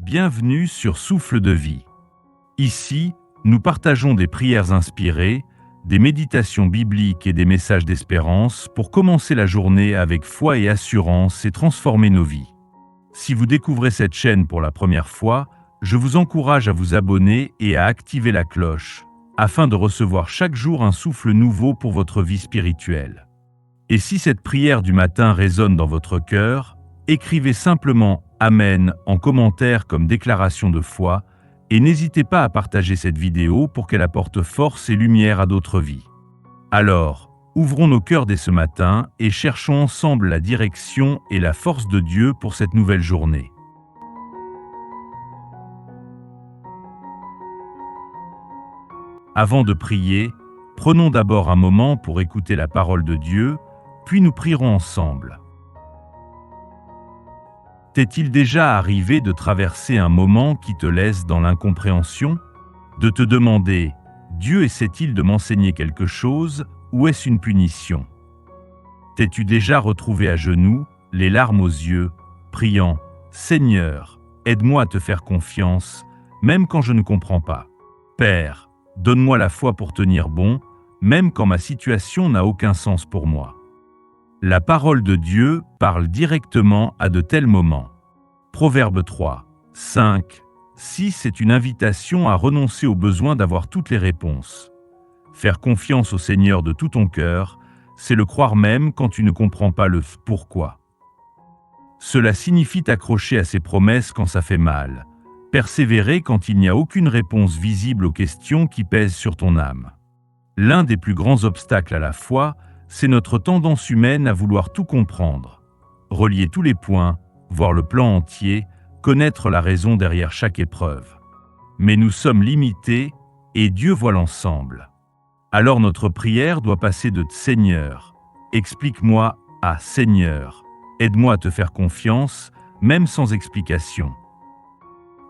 Bienvenue sur Souffle de vie. Ici, nous partageons des prières inspirées, des méditations bibliques et des messages d'espérance pour commencer la journée avec foi et assurance et transformer nos vies. Si vous découvrez cette chaîne pour la première fois, je vous encourage à vous abonner et à activer la cloche, afin de recevoir chaque jour un souffle nouveau pour votre vie spirituelle. Et si cette prière du matin résonne dans votre cœur, écrivez simplement « Amen » en commentaire comme déclaration de foi, et n'hésitez pas à partager cette vidéo pour qu'elle apporte force et lumière à d'autres vies. Alors, ouvrons nos cœurs dès ce matin et cherchons ensemble la direction et la force de Dieu pour cette nouvelle journée. Avant de prier, prenons d'abord un moment pour écouter la parole de Dieu, puis nous prierons ensemble. T'est-il déjà arrivé de traverser un moment qui te laisse dans l'incompréhension? De te demander « Dieu essaie-t-il de m'enseigner quelque chose ou est-ce une punition ?» T'es-tu déjà retrouvé à genoux, les larmes aux yeux, priant « Seigneur, aide-moi à te faire confiance, même quand je ne comprends pas. Père, donne-moi la foi pour tenir bon, même quand ma situation n'a aucun sens pour moi. » La parole de Dieu parle directement à de tels moments. Proverbe 3, 5, 6 est une invitation à renoncer au besoin d'avoir toutes les réponses. Faire confiance au Seigneur de tout ton cœur, c'est le croire même quand tu ne comprends pas le pourquoi. Cela signifie t'accrocher à ses promesses quand ça fait mal, persévérer quand il n'y a aucune réponse visible aux questions qui pèsent sur ton âme. L'un des plus grands obstacles à la foi, c'est notre tendance humaine à vouloir tout comprendre, relier tous les points, voir le plan entier, connaître la raison derrière chaque épreuve. Mais nous sommes limités et Dieu voit l'ensemble. Alors notre prière doit passer de « Seigneur, explique-moi » à « Seigneur, aide-moi à te faire confiance, même sans explication ».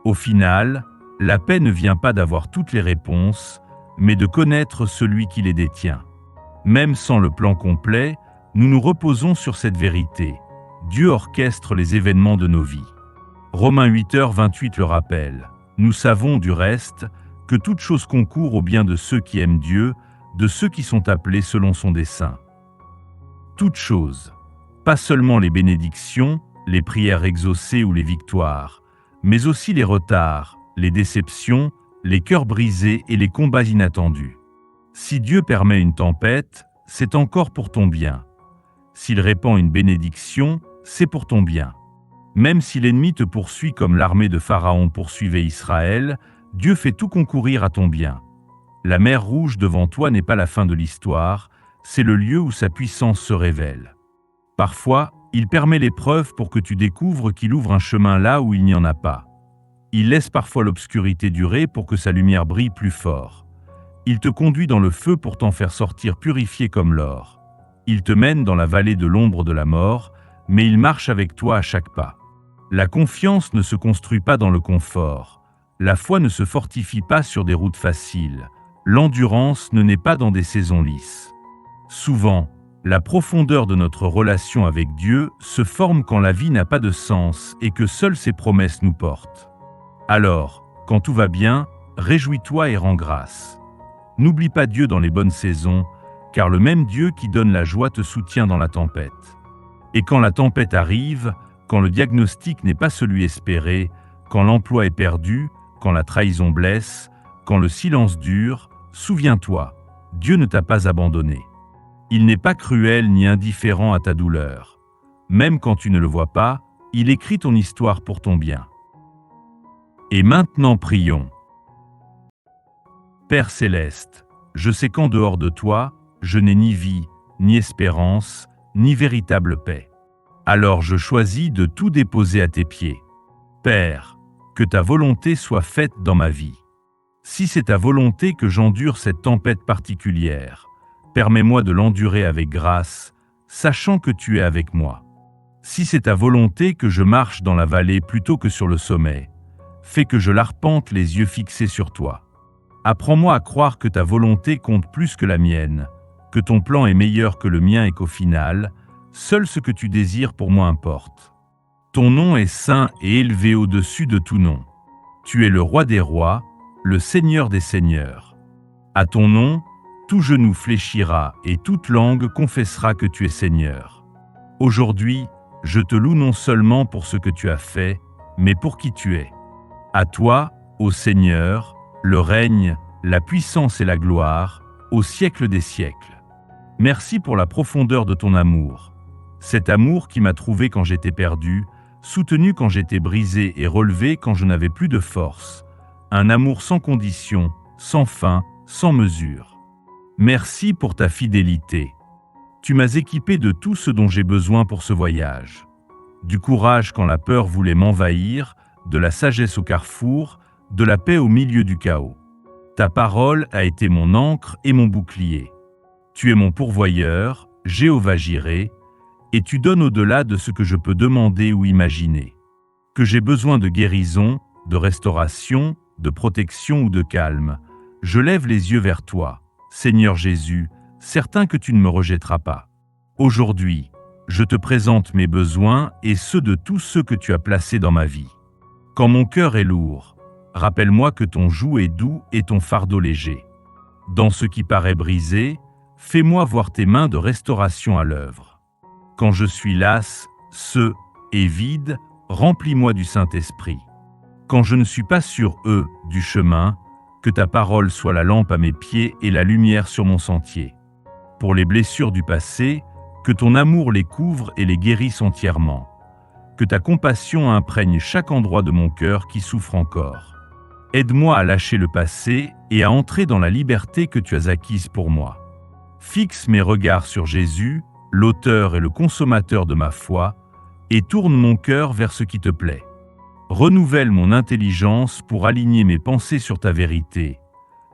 Au final, la paix ne vient pas d'avoir toutes les réponses, mais de connaître celui qui les détient. Même sans le plan complet, nous nous reposons sur cette vérité. Dieu orchestre les événements de nos vies. Romains 8h28 le rappelle. Nous savons du reste que toute chose concourt au bien de ceux qui aiment Dieu, de ceux qui sont appelés selon son dessein. Toute chose, pas seulement les bénédictions, les prières exaucées ou les victoires, mais aussi les retards, les déceptions, les cœurs brisés et les combats inattendus. Si Dieu permet une tempête, c'est encore pour ton bien. S'il répand une bénédiction, c'est pour ton bien. Même si l'ennemi te poursuit comme l'armée de Pharaon poursuivait Israël, Dieu fait tout concourir à ton bien. La mer Rouge devant toi n'est pas la fin de l'histoire, c'est le lieu où sa puissance se révèle. Parfois, il permet l'épreuve pour que tu découvres qu'il ouvre un chemin là où il n'y en a pas. Il laisse parfois l'obscurité durer pour que sa lumière brille plus fort. Il te conduit dans le feu pour t'en faire sortir purifié comme l'or. Il te mène dans la vallée de l'ombre de la mort, mais il marche avec toi à chaque pas. La confiance ne se construit pas dans le confort. La foi ne se fortifie pas sur des routes faciles. L'endurance ne naît pas dans des saisons lisses. Souvent, la profondeur de notre relation avec Dieu se forme quand la vie n'a pas de sens et que seules ses promesses nous portent. Alors, quand tout va bien, réjouis-toi et rends grâce. N'oublie pas Dieu dans les bonnes saisons, car le même Dieu qui donne la joie te soutient dans la tempête. Et quand la tempête arrive, quand le diagnostic n'est pas celui espéré, quand l'emploi est perdu, quand la trahison blesse, quand le silence dure, souviens-toi, Dieu ne t'a pas abandonné. Il n'est pas cruel ni indifférent à ta douleur. Même quand tu ne le vois pas, il écrit ton histoire pour ton bien. Et maintenant prions. Père céleste, je sais qu'en dehors de toi, je n'ai ni vie, ni espérance, ni véritable paix. Alors je choisis de tout déposer à tes pieds. Père, que ta volonté soit faite dans ma vie. Si c'est ta volonté que j'endure cette tempête particulière, permets-moi de l'endurer avec grâce, sachant que tu es avec moi. Si c'est ta volonté que je marche dans la vallée plutôt que sur le sommet, fais que je l'arpente les yeux fixés sur toi. Apprends-moi à croire que ta volonté compte plus que la mienne, que ton plan est meilleur que le mien et qu'au final, seul ce que tu désires pour moi importe. Ton nom est saint et élevé au-dessus de tout nom. Tu es le roi des rois, le Seigneur des seigneurs. À ton nom, tout genou fléchira et toute langue confessera que tu es Seigneur. Aujourd'hui, je te loue non seulement pour ce que tu as fait, mais pour qui tu es. À toi, ô Seigneur, le règne, la puissance et la gloire, au siècle des siècles. Merci pour la profondeur de ton amour. Cet amour qui m'a trouvé quand j'étais perdu, soutenu quand j'étais brisé et relevé quand je n'avais plus de force. Un amour sans condition, sans fin, sans mesure. Merci pour ta fidélité. Tu m'as équipé de tout ce dont j'ai besoin pour ce voyage. Du courage quand la peur voulait m'envahir, de la sagesse au carrefour, de la paix au milieu du chaos. Ta parole a été mon ancre et mon bouclier. Tu es mon pourvoyeur, Jéhovah Jireh, et tu donnes au-delà de ce que je peux demander ou imaginer. Que j'ai besoin de guérison, de restauration, de protection ou de calme, je lève les yeux vers toi, Seigneur Jésus, certain que tu ne me rejetteras pas. Aujourd'hui, je te présente mes besoins et ceux de tous ceux que tu as placés dans ma vie. Quand mon cœur est lourd, rappelle-moi que ton joug est doux et ton fardeau léger. Dans ce qui paraît brisé, fais-moi voir tes mains de restauration à l'œuvre. Quand je suis las, seul et vide, remplis-moi du Saint-Esprit. Quand je ne suis pas sur eux du chemin, que ta parole soit la lampe à mes pieds et la lumière sur mon sentier. Pour les blessures du passé, que ton amour les couvre et les guérisse entièrement. Que ta compassion imprègne chaque endroit de mon cœur qui souffre encore. Aide-moi à lâcher le passé et à entrer dans la liberté que tu as acquise pour moi. Fixe mes regards sur Jésus, l'auteur et le consommateur de ma foi, et tourne mon cœur vers ce qui te plaît. Renouvelle mon intelligence pour aligner mes pensées sur ta vérité.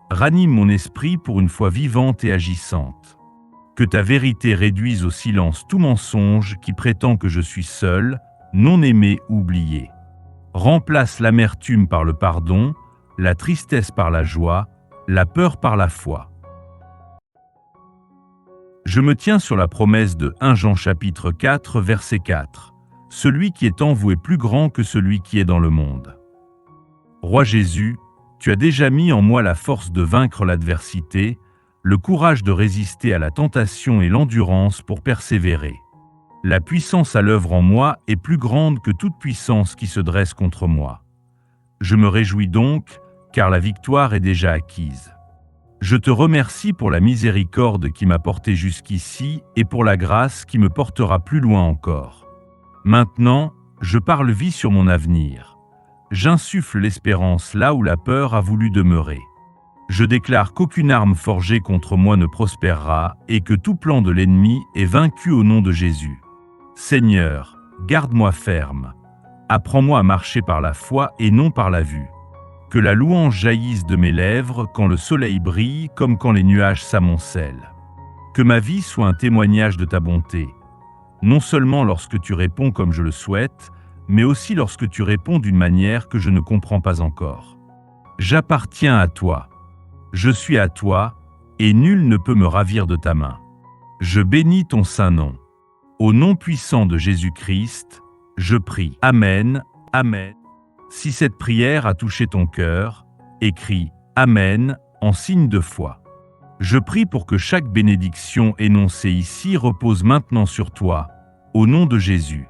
Ranime mon esprit pour une foi vivante et agissante. Que ta vérité réduise au silence tout mensonge qui prétend que je suis seul, non aimé, oublié. Remplace l'amertume par le pardon, la tristesse par la joie, la peur par la foi. Je me tiens sur la promesse de 1 Jean chapitre 4, verset 4. Celui qui est en vous est plus grand que celui qui est dans le monde. Roi Jésus, tu as déjà mis en moi la force de vaincre l'adversité, le courage de résister à la tentation et l'endurance pour persévérer. La puissance à l'œuvre en moi est plus grande que toute puissance qui se dresse contre moi. Je me réjouis donc, car la victoire est déjà acquise. Je te remercie pour la miséricorde qui m'a porté jusqu'ici et pour la grâce qui me portera plus loin encore. Maintenant, je parle vie sur mon avenir. J'insuffle l'espérance là où la peur a voulu demeurer. Je déclare qu'aucune arme forgée contre moi ne prospérera et que tout plan de l'ennemi est vaincu au nom de Jésus. Seigneur, garde-moi ferme. Apprends-moi à marcher par la foi et non par la vue. Que la louange jaillisse de mes lèvres quand le soleil brille comme quand les nuages s'amoncellent. Que ma vie soit un témoignage de ta bonté. Non seulement lorsque tu réponds comme je le souhaite, mais aussi lorsque tu réponds d'une manière que je ne comprends pas encore. J'appartiens à toi. Je suis à toi, et nul ne peut me ravir de ta main. Je bénis ton saint nom. Au nom puissant de Jésus-Christ, je prie. Amen, Amen. Si cette prière a touché ton cœur, écris Amen en signe de foi. Je prie pour que chaque bénédiction énoncée ici repose maintenant sur toi, au nom de Jésus.